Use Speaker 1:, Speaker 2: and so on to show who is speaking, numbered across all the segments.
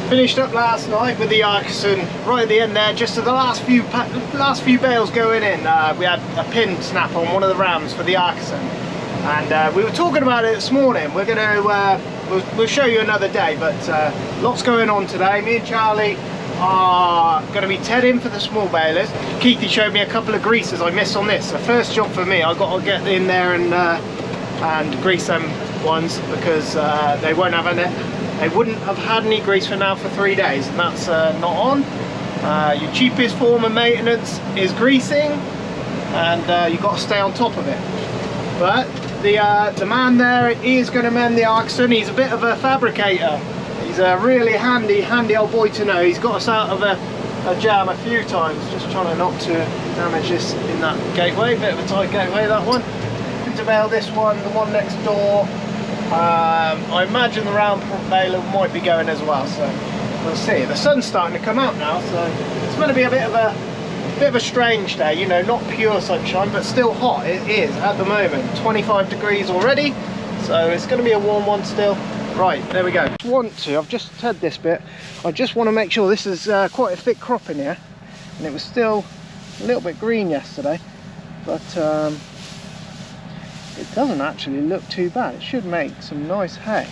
Speaker 1: Finished up last night with the Arcusin right at the end there, just at the last few bales going in. We had a pin snap on one of the rams for the Arcusin, and we were talking about it this morning. We're going to we'll show you another day, but lots going on today. Me and Charlie are going to be tedding for the small balers. Keithy showed me a couple of greases I missed on this. The first job for me, I've got to get in there and grease them ones, because they won't have they wouldn't have had any grease for now for 3 days, and that's not on. Your cheapest form of maintenance is greasing, and you've got to stay on top of it. But the man there is going to mend the Arcusin. He's a bit of a fabricator. He's a really handy old boy to know. He's got us out of a jam a few times, just trying not to damage this in that gateway. Bit of a tight gateway, that one. To bail this one, the one next door. I imagine the round baler might be going as well, so we'll see. The sun's starting to come out now, so it's going to be a bit of a strange day. You know, not pure sunshine, but still hot. It is at the moment 25 degrees already, so it's going to be a warm one still. Right, there we go. I've just had this bit. I just want to make sure this is quite a thick crop in here, and it was still a little bit green yesterday, but it doesn't actually look too bad. It should make some nice hay.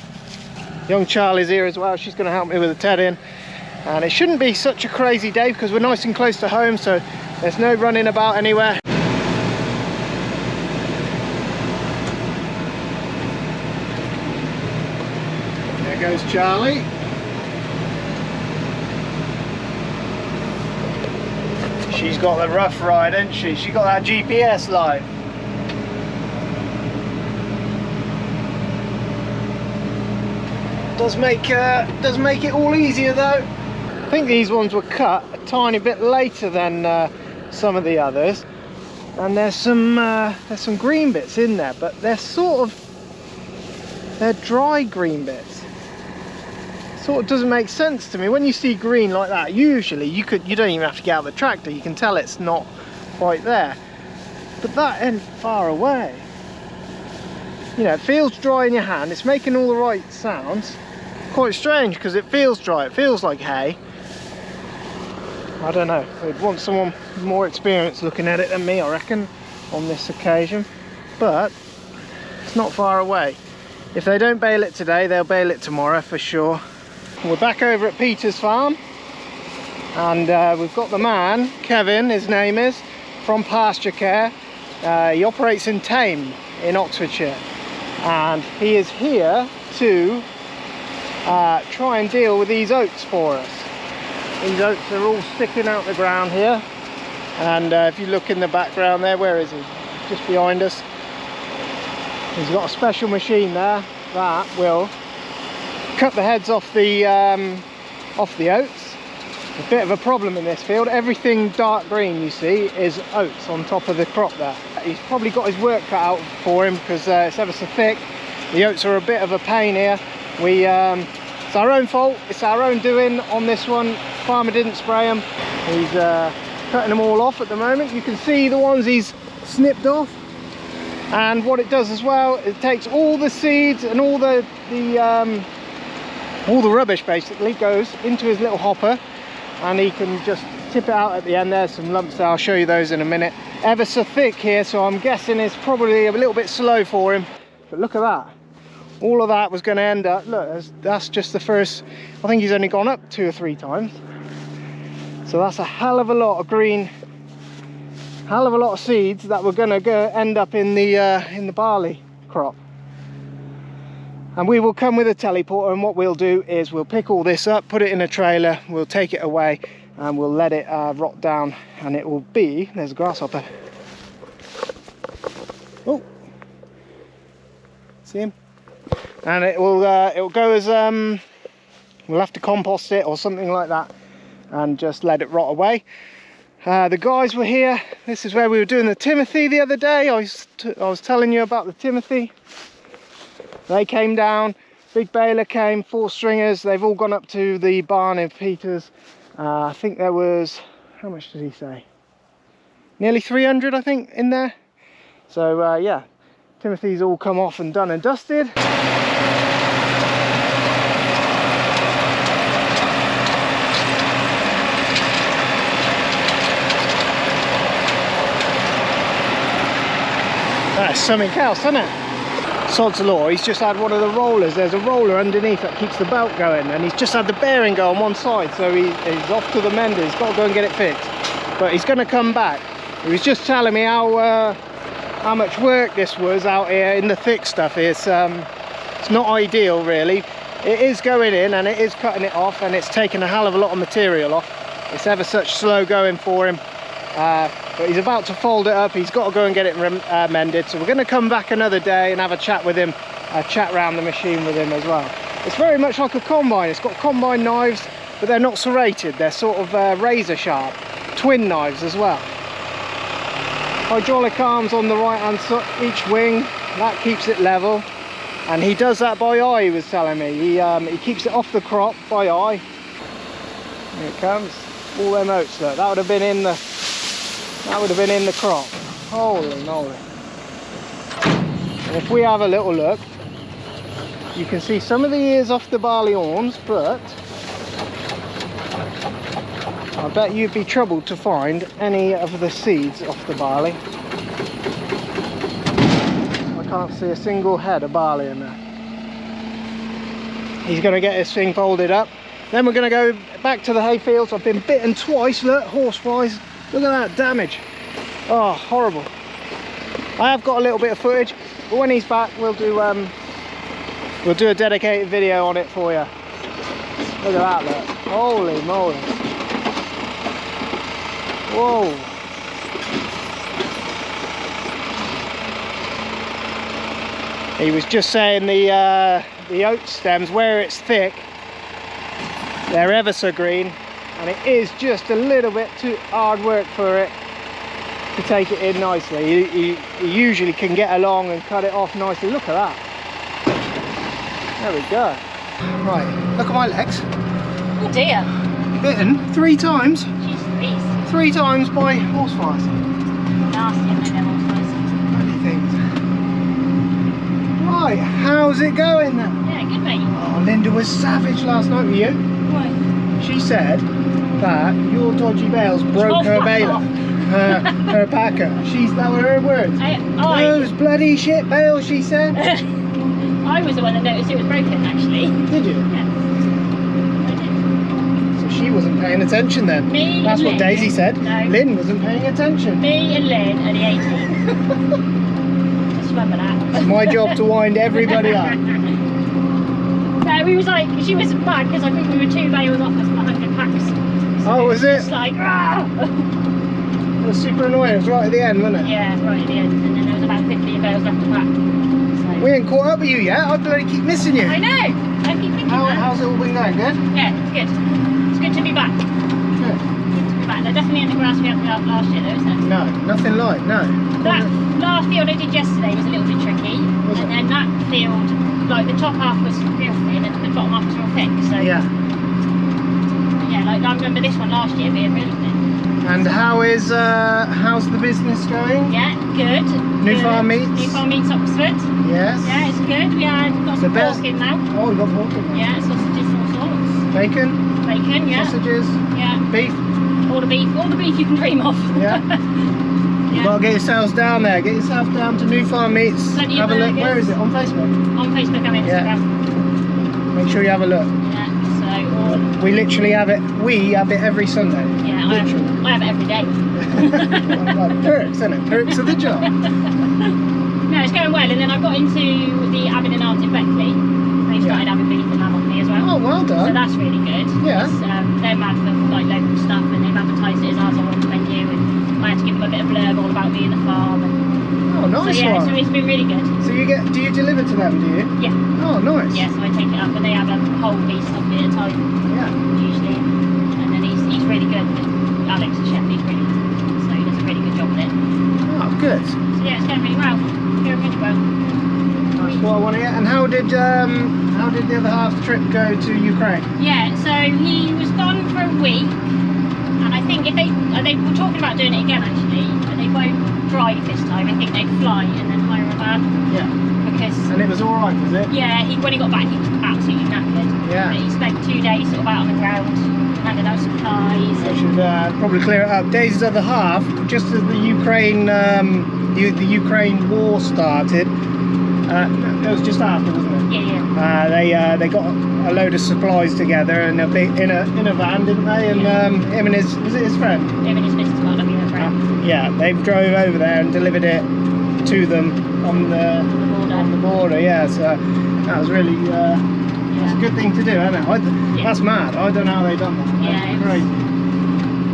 Speaker 1: Young Charlie's here as well. She's going to help me with the tedding, and it shouldn't be such a crazy day because we're nice and close to home, so there's no running about anywhere. There goes Charlie. She's got the rough ride, hasn't she? She got that GPS light. Does make it all easier though. I think these ones were cut a tiny bit later than some of the others, and there's some green bits in there, but they're dry green bits. Sort of doesn't make sense to me. When you see green like that, usually you don't even have to get out the tractor, you can tell it's not quite there, but that ain't far away. You know, it feels dry in your hand, it's making all the right sounds. Quite strange because it feels dry, it feels like hay. I don't know, I'd want someone more experienced looking at it than me, I reckon, on this occasion. But it's not far away. If they don't bale it today, they'll bale it tomorrow for sure. We're back over at Peter's farm, and we've got the man, Kevin, his name is, from Pasture Care. He operates in Tame in Oxfordshire, and he is here to try and deal with these oats for us. These oats are all sticking out the ground here, and if you look in the background there, where is he? Just behind us. He's got a special machine there that will cut the heads off the oats. A bit of a problem in this field. Everything dark green you see is oats on top of the crop there. He's probably got his work cut out for him because it's ever so thick. The oats are a bit of a pain here. It's our own fault, it's our own doing on this one. Farmer didn't spray them. He's cutting them all off at the moment. You can see the ones he's snipped off, and what it does as well, it takes all the seeds and all the rubbish basically goes into his little hopper, and he can just tip it out at the end. There's some lumps there, I'll show you those in a minute. Ever so thick here, so I'm guessing it's probably a little bit slow for him, but look at that. All of that was going to end up, look, that's just the first. I think he's only gone up 2 or 3 times, so that's a hell of a lot of green, hell of a lot of seeds that were going to end up in the barley crop. And we will come with a teleporter, and what we'll do is we'll pick all this up, put it in a trailer, we'll take it away, and we'll let it rot down, and it will be, there's a grasshopper. Oh, see him? And it will go as we'll have to compost it or something like that, and just let it rot away. The guys were here. This is where we were doing the Timothy the other day. I was telling you about the Timothy. They came down, big baler came, 4 stringers. They've all gone up to the barn in Peters. I think there was, how much did he say? Nearly 300 I think in there. So yeah, Timothy's all come off and done and dusted. just something else, isn't it? Sod's law, he's just had one of the rollers. There's a roller underneath that keeps the belt going, and he's just had the bearing go on one side, so he's off to the mender. He's got to go and get it fixed, but he's going to come back. He was just telling me how much work this was out here in the thick stuff. It's not ideal really. It is going in and it is cutting it off, and it's taking a hell of a lot of material off. It's ever such slow going for him, but he's about to fold it up. He's got to go and get it mended, so we're going to come back another day and have a chat with him, chat around the machine with him as well. It's very much like a combine. It's got combine knives, but they're not serrated. They're sort of razor sharp, twin knives as well. Hydraulic arms on the right hand side, each wing, that keeps it level, and he does that by eye. He was telling me he keeps it off the crop by eye. Here it comes. All them oats, look, that would have been in the crop. Holy moly. And if we have a little look, you can see some of the ears off the barley horns, but I bet you'd be troubled to find any of the seeds off the barley. I can't see a single head of barley in there. He's going to get this thing folded up. Then we're going to go back to the hay fields. I've been bitten twice, look, horseflies. Look at that damage. Oh, horrible. I have got a little bit of footage, but when he's back, we'll do a dedicated video on it for you. Look at that, look. Holy moly. Whoa. He was just saying the oat stems, where it's thick, they're ever so green, and it is just a little bit too hard work for it to take it in nicely. He usually can get along and cut it off nicely. Look at that. There we go. Right, look at my legs.
Speaker 2: Oh dear.
Speaker 1: Bitten 3 times.
Speaker 2: Jeez,
Speaker 1: 3 times by horseflies.
Speaker 2: nasty, I know horseflies.
Speaker 1: Many things. Right, how's it going then?
Speaker 2: Yeah, good mate.
Speaker 1: Oh, Linda was savage last night with you.
Speaker 2: Why?
Speaker 1: She said that your dodgy bales broke her baler, her packer. That were her words. Those bloody shit bales, she said.
Speaker 2: I was the one that noticed it was broken, actually.
Speaker 1: Did you?
Speaker 2: Yeah. I did.
Speaker 1: So she wasn't paying attention then.
Speaker 2: Me
Speaker 1: That's
Speaker 2: and
Speaker 1: what
Speaker 2: Lynn.
Speaker 1: Daisy said.
Speaker 2: No.
Speaker 1: Lynn wasn't paying attention.
Speaker 2: Me and Lynn are the 18. Just remember that.
Speaker 1: It's my job to wind everybody up.
Speaker 2: No, we was like, she was mad because I think we were 2 bales off us for 100 packs. So
Speaker 1: Oh, was it?
Speaker 2: It's like, ah!
Speaker 1: It was super annoying. It was right at the end, wasn't it?
Speaker 2: Yeah, right at the end, and then there was about 15 bales left to pack. So.
Speaker 1: We ain't caught up with you yet. I bloody keep missing you.
Speaker 2: I know. I keep thinking that.
Speaker 1: How's it all been going? Good?
Speaker 2: Yeah, it's good. It's good to be back.
Speaker 1: Good.
Speaker 2: Good to be back. They're definitely in the grass we had last year, though, isn't it?
Speaker 1: No, nothing like, no.
Speaker 2: That last field I did yesterday was a little bit tricky,
Speaker 1: Was it?
Speaker 2: and then that field, like the top half was real thin and the bottom half was real thick. So
Speaker 1: Yeah.
Speaker 2: yeah, like I remember this one last year being really thin.
Speaker 1: And how's the business going?
Speaker 2: Yeah, good.
Speaker 1: New
Speaker 2: Good.
Speaker 1: Farm Meats?
Speaker 2: New Farm Meats Oxford.
Speaker 1: Yes.
Speaker 2: Yeah, it's good. We had got some
Speaker 1: best.
Speaker 2: pork in now.
Speaker 1: Oh, you got pork in there.
Speaker 2: Yeah, sausages, all sorts.
Speaker 1: Bacon,
Speaker 2: Bacon, yeah.
Speaker 1: sausages,
Speaker 2: Yeah.
Speaker 1: beef.
Speaker 2: All the beef you can dream of.
Speaker 1: Yeah. You've got to get yourselves down there. Get yourself down to New Farm Meats.
Speaker 2: Plenty
Speaker 1: Have
Speaker 2: of
Speaker 1: a look.
Speaker 2: burgers.
Speaker 1: Where is it? On Facebook?
Speaker 2: On Facebook and
Speaker 1: Yeah.
Speaker 2: Instagram.
Speaker 1: Make sure you have a look.
Speaker 2: Yeah, so
Speaker 1: We literally have it. We have it every Sunday.
Speaker 2: yeah, I have it every day.
Speaker 1: Like perks, isn't it? Perks of the job.
Speaker 2: No, it's going well, and then I got into the Aberdeen Arms in Beckley. They started having beef and lamb off me as well.
Speaker 1: Oh, well
Speaker 2: So
Speaker 1: done.
Speaker 2: that's really good.
Speaker 1: Yeah.
Speaker 2: Because, they're mad for like local stuff, and they've advertised it as ours on the menu, and I had to give them a bit of blurb all about me and the farm. And
Speaker 1: Oh, nice
Speaker 2: so yeah,
Speaker 1: one.
Speaker 2: so it's been really good.
Speaker 1: So do you deliver to them, do you?
Speaker 2: Yeah.
Speaker 1: Oh, nice.
Speaker 2: Yeah, so I take it up, and they have a whole piece of me at a time
Speaker 1: Yeah.
Speaker 2: usually, and then he's really good. Alex, the chef, he's really good. So he does a really good job with it.
Speaker 1: Oh, good.
Speaker 2: So yeah, it's going really well. Going really well.
Speaker 1: That's what I want to get. And how did the other half trip go to Ukraine?
Speaker 2: Yeah, so he was gone for a week, and I think if they were talking about doing it again actually, and they won't drive this time. I think they'd fly and then hire a van.
Speaker 1: Yeah.
Speaker 2: Because
Speaker 1: And it was all right, was it?
Speaker 2: yeah, when he got back, he was absolutely knackered.
Speaker 1: Yeah.
Speaker 2: But he spent 2 days sort of out on the ground, handing out supplies.
Speaker 1: I should probably clear it up. Daisy's other half, just as the Ukraine the Ukraine war started, it was just after, wasn't it?
Speaker 2: Yeah.
Speaker 1: They got a load of supplies together in a van, didn't they? And him and his, was it his friend?
Speaker 2: Him and his missus got a friend.
Speaker 1: Yeah, they drove over there and delivered it to them on the border. Yeah, so that was really it's a good thing to do, isn't it? That's mad. I don't know how they done that.
Speaker 2: Yeah,
Speaker 1: That's crazy.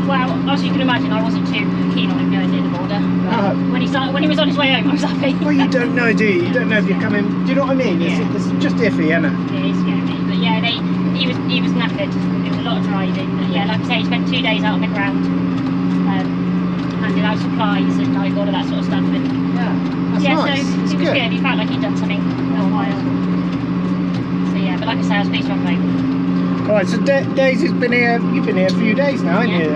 Speaker 2: Well, as you can imagine, I wasn't too keen on him going near the border. When he was on his way home, I was happy.
Speaker 1: Well, you don't know, do you? You don't know if you're coming. Do you know what I mean? It's just iffy, isn't it?
Speaker 2: It is scary. But yeah, he was knackered. It was a lot of driving. But yeah, like I say, he spent 2 days out on the ground, handing out supplies and like all of that sort of stuff. And
Speaker 1: That's nice.
Speaker 2: So it was good. He felt like he'd done something for a while. So yeah, but like I say, I was pleased to have home.
Speaker 1: Alright, so Daisy's been here, you've been here a few days now, haven't you?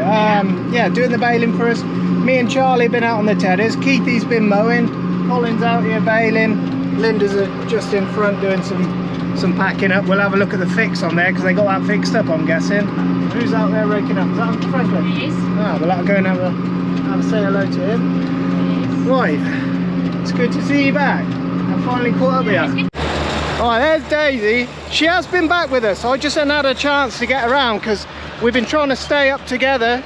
Speaker 1: Yeah, doing the baling for us. Me and Charlie have been out on the tedders. Keithy's been mowing. Colin's out here baling. Linda's just in front doing some packing up. We'll have a look at the fix on there because they got that fixed up, I'm guessing. Who's out there raking up? Is that Uncle Franklin?
Speaker 2: It is.
Speaker 1: Ah, we'll have to go and have a say hello to him.
Speaker 2: It is.
Speaker 1: Right, it's good to see you back. I finally caught up with you. Alright, there's Daisy. She has been back with us. I just haven't had a chance to get around because we've been trying to stay up together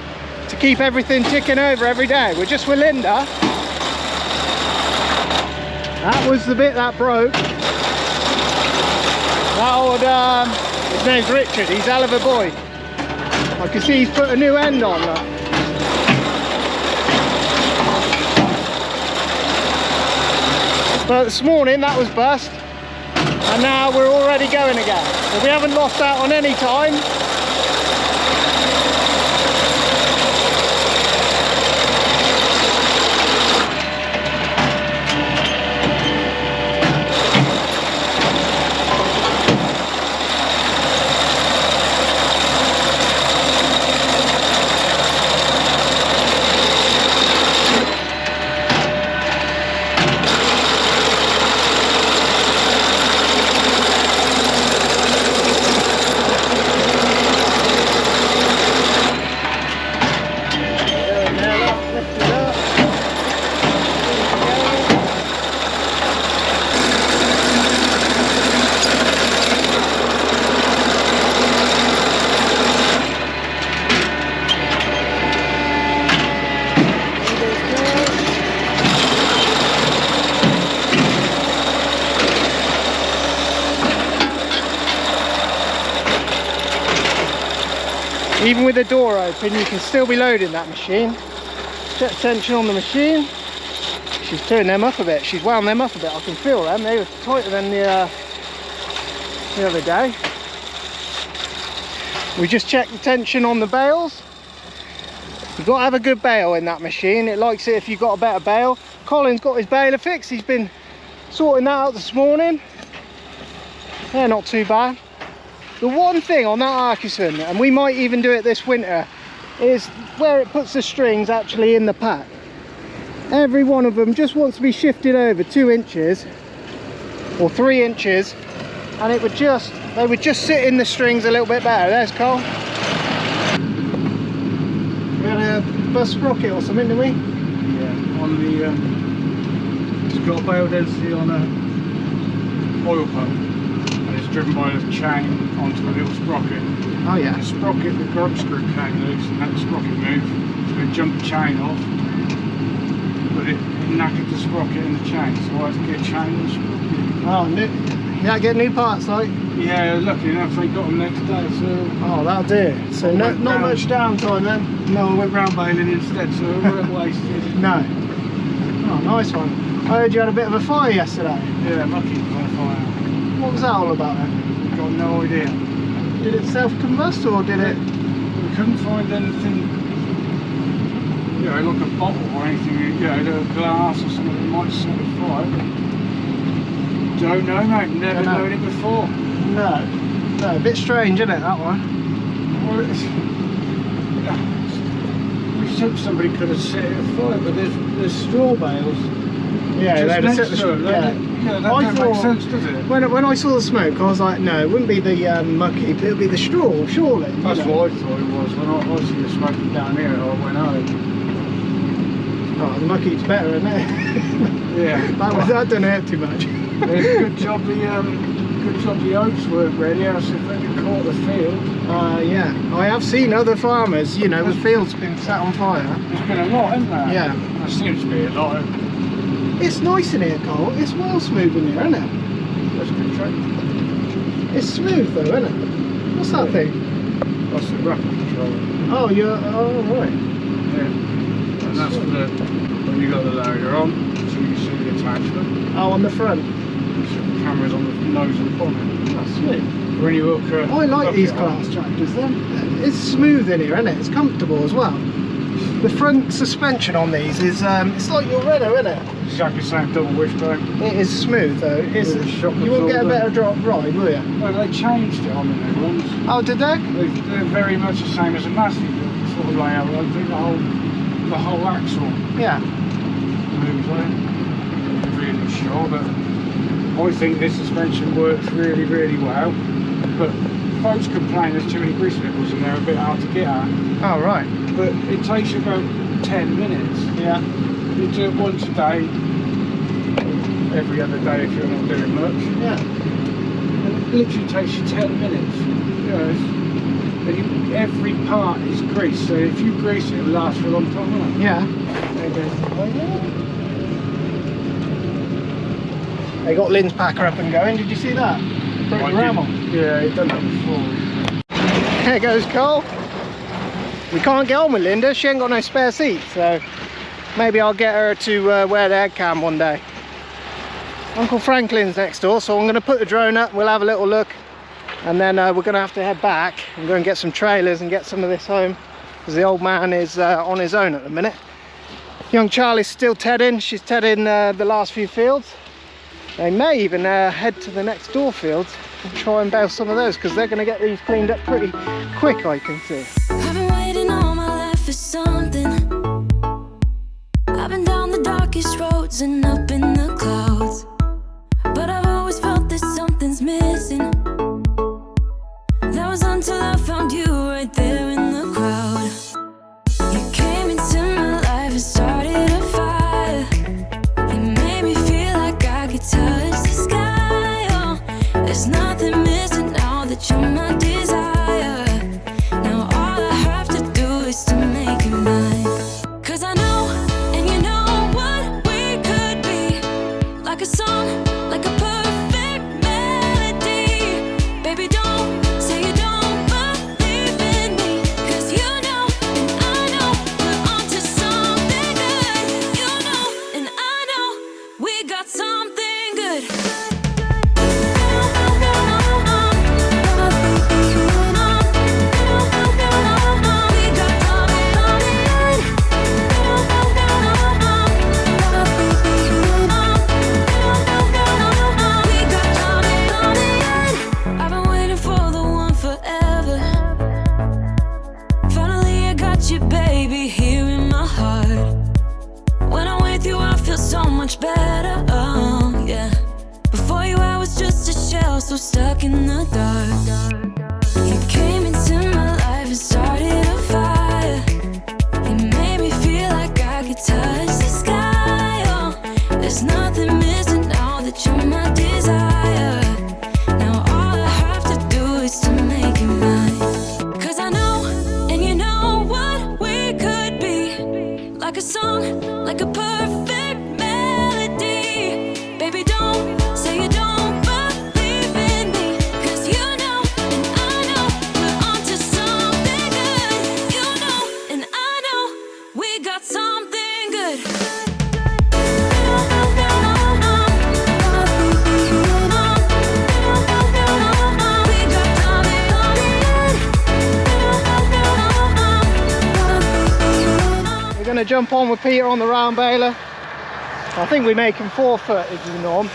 Speaker 1: to keep everything ticking over every day. We're just with Linda. That was the bit that broke. That old, his name's Richard. He's a hell of a boy. I can see he's put a new end on that. But this morning that was bust. And now we're already going again. So we haven't lost out on any time. Even with the door open, you can still be loading that machine. Check tension on the machine. She's turned them up a bit. She's wound them up a bit. I can feel them. They were tighter than the other day. We just checked the tension on the bales. You've got to have a good bale in that machine. It likes it if you've got a better bale. Colin's got his baler fixed. He's been sorting that out this morning. They're not too bad. The one thing on that Arcusin, and we might even do it this winter, is where it puts the strings actually in the pack. Every one of them just wants to be shifted over 2 inches or 3 inches, and they would just sit in the strings a little bit better. There's Cole. We had a bus sprocket or something, didn't we?
Speaker 3: Yeah, on the it's got a bale density on a oil pump. Driven by a chain onto a little sprocket.
Speaker 1: Oh yeah.
Speaker 3: The sprocket, the grub screw came loose and had the sprocket move, so it jumped the chain off, but it knackered the sprocket and the chain, so I had to get a chain and sprocket.
Speaker 1: Oh, you had to get new parts, like?
Speaker 3: Yeah, lucky enough they got them next day, so...
Speaker 1: Oh, that'll do. So not much downtime then?
Speaker 3: No, I went round baling instead, so it weren't wasted.
Speaker 1: No. Oh, nice one. I heard you had a bit of a fire yesterday.
Speaker 3: Yeah, lucky it was on fire.
Speaker 1: What was that all about then?
Speaker 3: Got no idea.
Speaker 1: Did it self-combust or did it?
Speaker 3: We couldn't find anything, you know, like a bottle or anything, you know, a glass or something that might sort of fire. Don't know, mate. Never known it before.
Speaker 1: No. No, a bit strange, isn't it, that one?
Speaker 3: Well, we said somebody could have set it afire, but there's straw bales.
Speaker 1: Yeah, they'd have set the
Speaker 3: straw. Yeah, that don't make sense, does it?
Speaker 1: When I saw the smoke, I was like, no, it wouldn't be the mucky, but it would be the straw, surely.
Speaker 3: That's what I thought it was. When I see the smoke from down here, I went home.
Speaker 1: Oh, the mucky's better, isn't it?
Speaker 3: Yeah.
Speaker 1: that don't hurt too much.
Speaker 3: Good job the oats weren't ready, else if they had caught the field.
Speaker 1: Yeah. I have seen other farmers, you know, the field's been set on fire.
Speaker 3: There's been a lot, hasn't there?
Speaker 1: Yeah.
Speaker 3: There seems to be a lot.
Speaker 1: It's nice in here, Cole. It's well smooth in here, isn't it?
Speaker 3: That's a good track.
Speaker 1: It's smooth though, isn't it? What's that thing?
Speaker 3: That's the rapid control.
Speaker 1: Oh, oh, right.
Speaker 3: Yeah. And that's for the, when you got the loader on, so you see the attachment.
Speaker 1: Oh, on the front.
Speaker 3: The camera's on the nose and bonnet.
Speaker 1: That's sweet.
Speaker 3: When you look
Speaker 1: I like these class tractors then. It's smooth in here, isn't it? It's comfortable as well. The front suspension on these is, it's like your Renault, isn't it?
Speaker 3: Exactly the same double wishbone.
Speaker 1: It is smooth though. You won't get a better ride, will you?
Speaker 3: No, they changed it on the new ones.
Speaker 1: Oh, did they?
Speaker 3: They're very much the same as a Mazda sort of layout. I think the whole axle
Speaker 1: Yeah.
Speaker 3: moves on it. I'm really sure, but I think this suspension works really, really well. But folks complain there's too many grease nipples and they're a bit hard to get at.
Speaker 1: Oh, right.
Speaker 3: But it takes you about 10 minutes.
Speaker 1: Yeah.
Speaker 3: You do it once a day, every other day if you're not doing much.
Speaker 1: Yeah.
Speaker 3: And it literally takes you 10 minutes. You know, and every part is greased, so if you grease it, it'll last for a long time, won't it?
Speaker 1: Yeah.
Speaker 3: There you go.
Speaker 1: They got Lynn's packer up and going. Did you see that? Broke the ram on.
Speaker 3: Yeah, he'd done that before.
Speaker 1: There goes Cole. We can't get on with Linda. She ain't got no spare seats, so maybe I'll get her to wear the head cam one day. Uncle Franklin's next door, so I'm going to put the drone up. We'll have a little look, and then we're going to have to head back and go and get some trailers and get some of this home, because the old man is on his own at the minute. Young Charlie's still tedding. She's tedding the last few fields. They may even head to the next door fields and try and bail some of those, because they're going to get these cleaned up pretty quick, I can see.
Speaker 4: I've been waiting all my life for something. I've been down the darkest roads and up in the clouds, but I've always felt that something's missing. That was until I found you right there in the crowd. You came into my life and started a fire. You made me feel like I could touch the sky. Oh, there's nothing missing now that you're my desire. Now all I have to do is to make you mine. 'Cause I know, and you know what we could be. Like a song, like a perfect melody. Baby, don't say you don't believe in me. 'Cause you know, and I know, we're onto something good. You know, and I know, we got something good. I've been waiting for the one forever. Finally I got you, baby, here in my heart. When I'm with you I feel so much better, oh yeah. Before you I was just a shell, so stuck in the dark. You came into my life and started a fire. You made me feel like I could touch the sky, oh. There's nothing missing now that you're my desire. Now all I have to do is to make you mine. 'Cause I know, and you know what we could be. Like a song, like a perfect melody. Baby, don't say you don't believe in me. 'Cause you know, and I know, we're onto something good. You know, and I know, we got something good.
Speaker 1: We're going to jump on with Peter on the round baler. I think we make them 4 foot is the norm.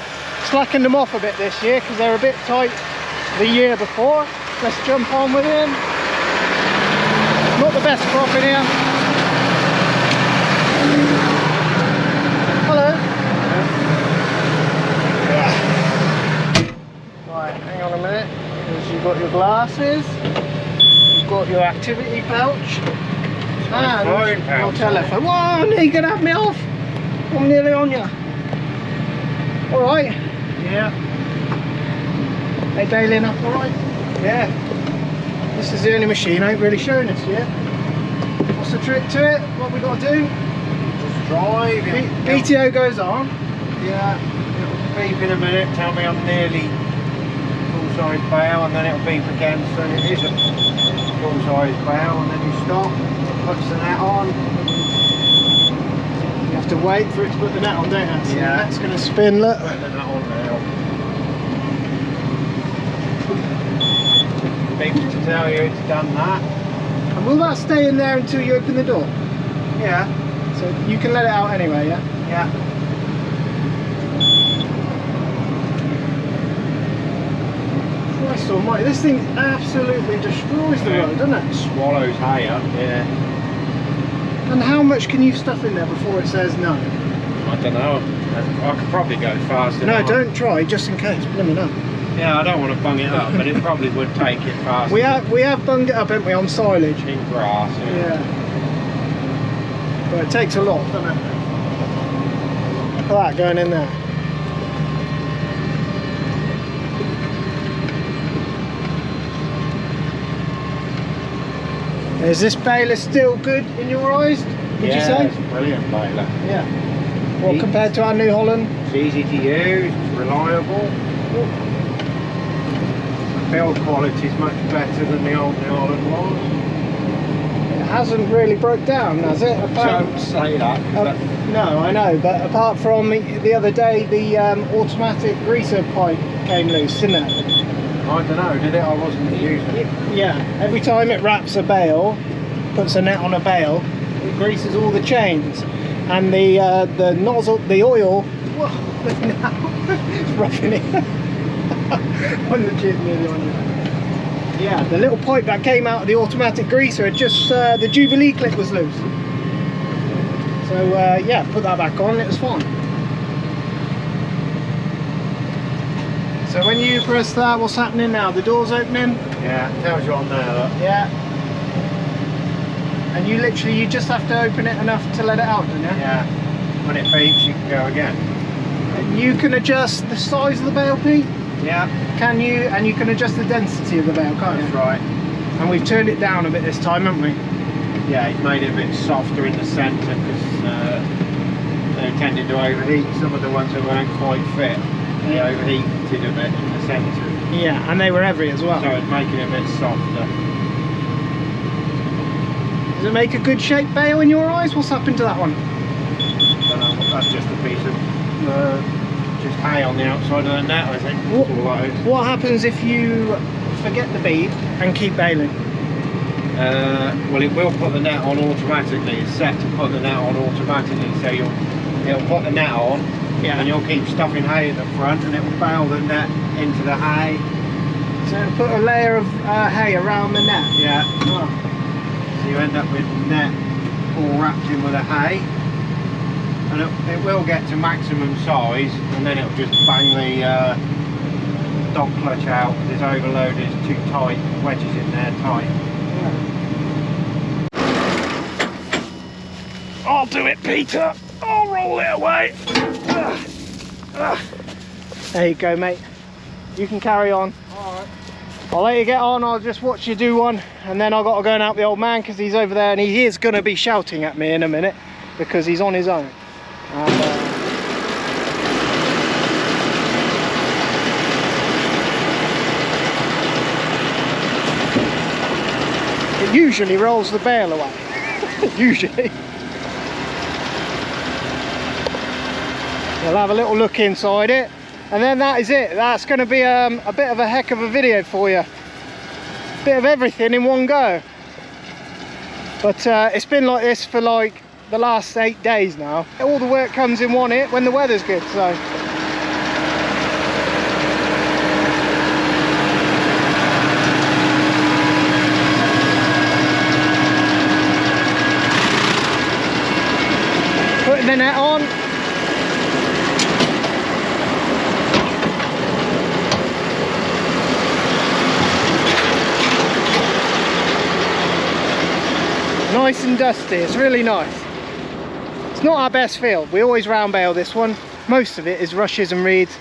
Speaker 1: Slackened them off a bit this year because they're a bit tight the year before. Let's jump on with him. Not the best crop in here. Hello. Right, hang on a minute. Because you've got your glasses, you've got your activity pouch. And
Speaker 3: phone
Speaker 1: your telephone. Whoa, you gonna have me off? I'm nearly on you. Alright.
Speaker 3: Yeah.
Speaker 1: They bailing up alright?
Speaker 3: Yeah.
Speaker 1: This is the only machine I ain't really shown us yet. What's the trick to it? What we got to do?
Speaker 3: Just drive.
Speaker 1: BTO goes on.
Speaker 3: Yeah. It'll beep in a minute, tell me I'm nearly full-size bail, and then it'll beep again, so it is a full-size bail, and then you stop, it puts the net on.
Speaker 1: You have to wait for it to put the net on, don't you? So
Speaker 3: Yeah.
Speaker 1: that's going to spin, look.
Speaker 3: Put the net on now. Beeps to tell you it's done that.
Speaker 1: And will that stay in there until you open the door?
Speaker 3: Yeah.
Speaker 1: So you can let it out anyway, yeah?
Speaker 3: Yeah.
Speaker 1: Christ almighty, this thing absolutely destroys the road, doesn't it?
Speaker 3: Swallows hay up, yeah.
Speaker 1: And how much can you stuff in there before it says no?
Speaker 3: I don't know. I could probably go faster.
Speaker 1: No, don't try, just in case. Let me know.
Speaker 3: Yeah, I don't want to bung it up, but it probably would take it faster.
Speaker 1: We have bunged it up, haven't we, on silage?
Speaker 3: In grass,
Speaker 1: Yeah. But it takes a lot, doesn't it? Look at that going in there. Is this baler still good in your eyes, would you say?
Speaker 3: It's brilliant baler.
Speaker 1: Yeah. Well, compared to our New Holland?
Speaker 3: It's easy to use, it's reliable. The build quality is much better than the old New Holland was.
Speaker 1: It hasn't really broke down, has it?
Speaker 3: Don't say that.
Speaker 1: No, I know, but apart from the other day, the automatic greaser pipe came loose, didn't it?
Speaker 3: I don't know, did it? I wasn't using it.
Speaker 1: Yeah, every time it wraps a bale, puts a net on a bale, it greases all the chains, and the nozzle, the oil, whoa, look now, it's roughing it. On the jib nearly on you. Yeah, the little pipe that came out of the automatic greaser had just, the Jubilee clip was loose. So yeah, put that back on, it was fine. So when you press that, what's happening now? The door's opening?
Speaker 3: Yeah, it tells you on there, look.
Speaker 1: Yeah. And you just have to open it enough to let it out, don't you?
Speaker 3: Yeah. When it beeps, you can go again.
Speaker 1: And you can adjust the size of the bale, Pete?
Speaker 3: Yeah.
Speaker 1: Can you? And you can adjust the density of the bale, can't you?
Speaker 3: That's right.
Speaker 1: And we've turned it down a bit this time, haven't we?
Speaker 3: Yeah, he's made it a bit softer in the centre because they tended to overheat. Some of the ones that weren't quite fit, they overheated a bit in the centre.
Speaker 1: Yeah, and they were heavy as well.
Speaker 3: So it's making it a bit softer.
Speaker 1: Does it make a good shaped bale in your eyes? What's happened to that one?
Speaker 3: I don't know, that's just a piece of just hay on the outside of the net, I think.
Speaker 1: What,
Speaker 3: all that is.
Speaker 1: what happens if you forget the bead and keep baling?
Speaker 3: Well, it will put the net on automatically. It's set to put the net on automatically, so it'll put the net on, and you'll keep stuffing hay at the front, and it will bail the net into the hay.
Speaker 1: So it'll put a layer of hay around the net?
Speaker 3: Yeah.
Speaker 1: Oh.
Speaker 3: So you end up with the net all wrapped in with the hay, and it will get to maximum size, and then it'll just bang the dog clutch out. It's overloaded, it's too tight, wedges in there tight.
Speaker 1: I'll do it, Peter. I'll roll it away. There you go, mate. You can carry on.
Speaker 3: Alright.
Speaker 1: I'll let you get on. I'll just watch you do one, and then I've got to go and help the old man because he's over there and he is going to be shouting at me in a minute because he's on his own. It usually rolls the bale away. Usually. We'll have a little look inside it, and then that is it. That's going to be a bit of a heck of a video for you. Bit of everything in one go. But it's been like this for like the last 8 days now. All the work comes in one hit when the weather's good, so. Putting the net on. Nice and dusty, it's really nice. It's not our best field, we always round bale this one. Most of it is rushes and reeds,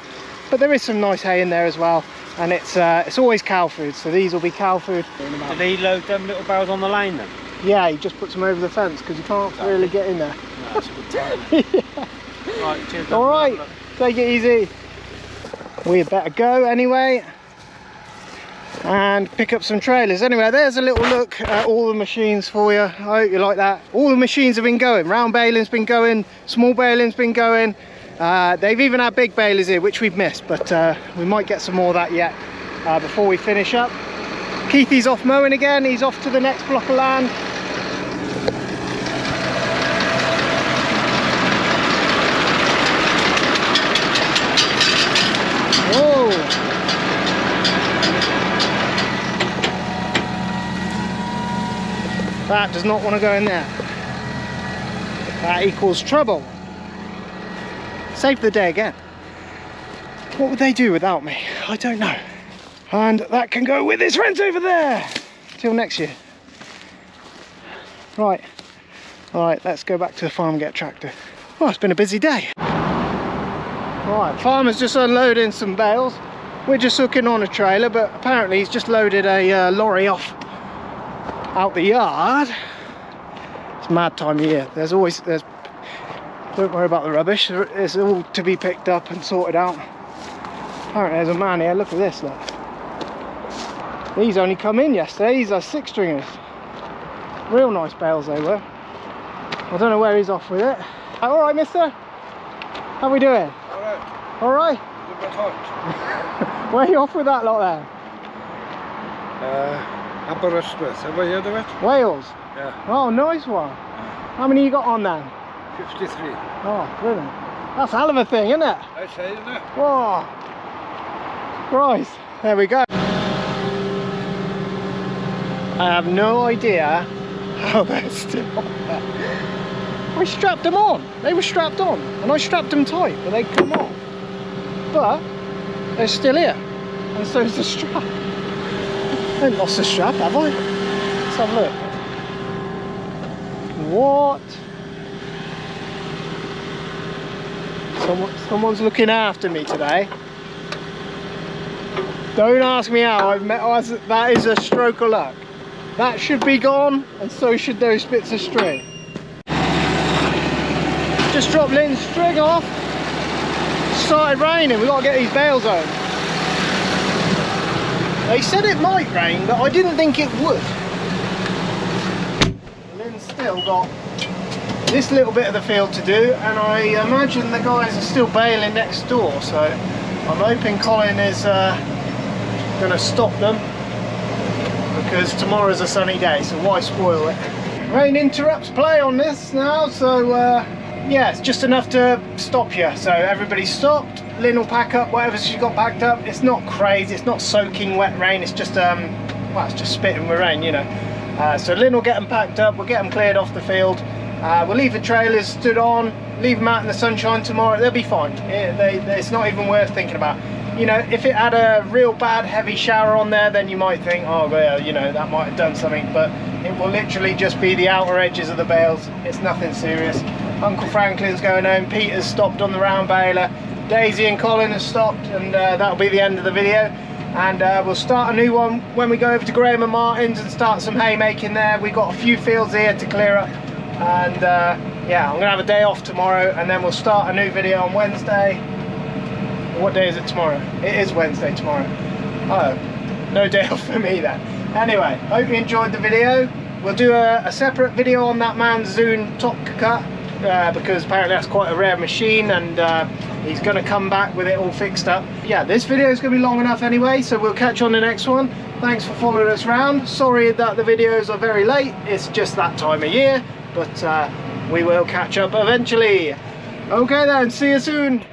Speaker 1: but there is some nice hay in there as well. And it's always cow food, so these will be cow food.
Speaker 5: Did he load them little bales on the lane then?
Speaker 1: Yeah, he just puts them over the fence because you can't really get in there.
Speaker 5: No, that's a good time.
Speaker 1: Yeah.
Speaker 5: Right, cheers.
Speaker 1: All right, take it easy. We better go anyway and pick up some trailers. Anyway, there's a little look at all the machines for you. I hope you like that. All the machines have been going. Round baling's been going, small baling's been going. They've even had big balers here, which we've missed, but we might get some more of that yet before we finish up. Keithy's off mowing again. He's off to the next block of land. Oh! That does not want to go in there. That equals trouble. Saved the day again. What would they do without me? I don't know. And that can go with his friends over there. Till next year. Right. Alright, let's go back to the farm and get a tractor. Well, it's been a busy day. Right, farmer's just unloading some bales. We're just hooking on a trailer, but apparently he's just loaded a lorry off out the yard. It's a mad time of year. Don't worry about the rubbish. It's all to be picked up and sorted out. Apparently there's a man here. Look at this, look. These only come in yesterday. These are 6-stringers. Real nice bales they were. I don't know where he's off with it. All right, mister? How we doing?
Speaker 3: All right.
Speaker 1: All right?
Speaker 3: It's a bit hot.
Speaker 1: Where are you off with that lot then?
Speaker 3: Aberystwyth. Have you heard of it?
Speaker 1: Wales?
Speaker 3: Yeah.
Speaker 1: Oh, nice one. How many you got on then?
Speaker 3: 53.
Speaker 1: Oh, brilliant. That's a hell of a thing, isn't it?
Speaker 3: I say, isn't it?
Speaker 1: Whoa. Christ. There we go. I have no idea how they're still on there. I strapped them on. They were strapped on. And I strapped them tight, but they come off. But they're still here. And so is the strap. I haven't lost the strap, have I? Let's have a look. What? Someone's looking after me today. Don't ask me how I've met. That is a stroke of luck. That should be gone, and so should those bits of string. Just dropped Lynn's string off. Started raining. We've got to get these bales home. They said it might rain, but I didn't think it would. Lynn's still got this little bit of the field to do, and I imagine the guys are still baling next door, so I'm hoping Colin is going to stop them, because tomorrow's a sunny day, so why spoil it? Rain interrupts play on this now, so yeah, it's just enough to stop you. So everybody's stopped. Lynn will pack up whatever she's got packed up. It's not crazy, it's not soaking wet rain, it's just well, it's just spitting with rain, you know. So Lynn will get them packed up, we'll get them cleared off the field. We'll leave the trailers stood on, leave them out in the sunshine tomorrow, they'll be fine. It's not even worth thinking about. You know, if it had a real bad heavy shower on there, then you might think, oh well, you know, that might have done something, but it will literally just be the outer edges of the bales. It's nothing serious. Uncle Franklin's going home, Peter's stopped on the round baler, Daisy and Colin have stopped, and that'll be the end of the video. And we'll start a new one when we go over to Graham and Martin's and start some haymaking there. We've got a few fields here to clear up, and yeah, I'm gonna have a day off tomorrow, and then we'll start a new video on Wednesday. What day is it tomorrow? It is Wednesday tomorrow. Oh, no day off for me then. Anyway, hope you enjoyed the video. We'll do a separate video on that man's Zurn top cut, because apparently that's quite a rare machine, and he's going to come back with it all fixed up. Yeah, this video is going to be long enough anyway, so we'll catch you on the next one. Thanks for following us around. Sorry that the videos are very late, it's just that time of year, but we will catch up eventually. Okay then, see you soon.